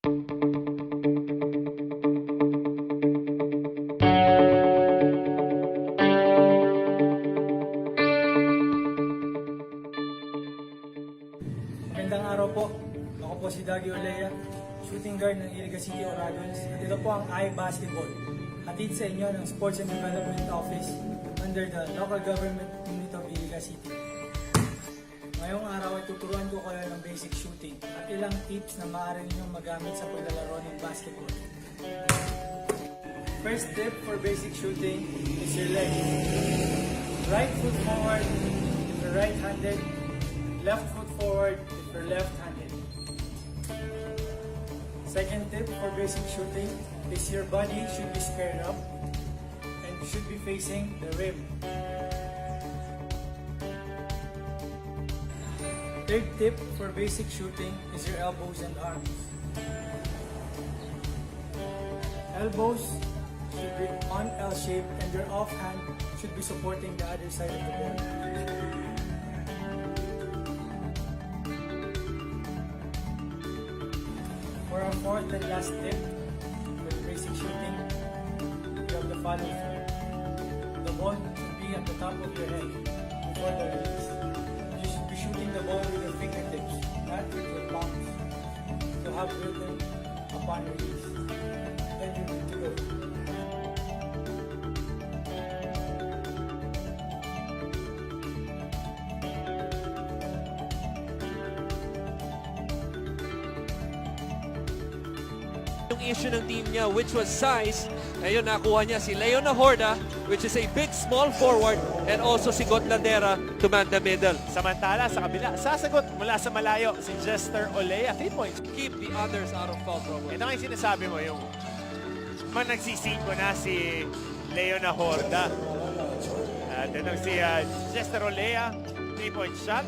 Magandang araw po. Ako po si shooting guard ng Iriga City, Oragons. At ito po ang iBasketball. Hatid sa inyo ng Sports and Development Office under the local government unit of Iriga City. Ngayong araw ay tuturuan ko kayo ng basic shooting at ilang tips na maaari ninyong magamit sa paglalaro ng basketball. First tip for basic shooting is your leg. Right foot forward if you're right-handed, left foot forward if you're left-handed. Second tip for basic shooting is your body should be squared up and should be facing the rim. Third tip for basic shooting is your elbows and arms. Elbows should be on L shape and your offhand should be supporting the other side of the ball. For our fourth and last tip for basic shooting, you have the following. The ball should be at the top of your head before the release. You should be shooting the ball with your fingertips, not with your palms, to have rhythm upon release. Then you're good to go. Yung issue ng team niya, which was size, ngayon nakuha niya si Mayor Madel, which is a big small forward, and also si Gotlandera to man the middle. Samantala, sa kabila, sasagot mula sa malayo si Jester Olea, 3 points. Keep the others out of foul trouble. Ito nga yung sinasabi mo, yung nagsisingko na si Leona Horda. At ito si Jester Olea, 3-point shot.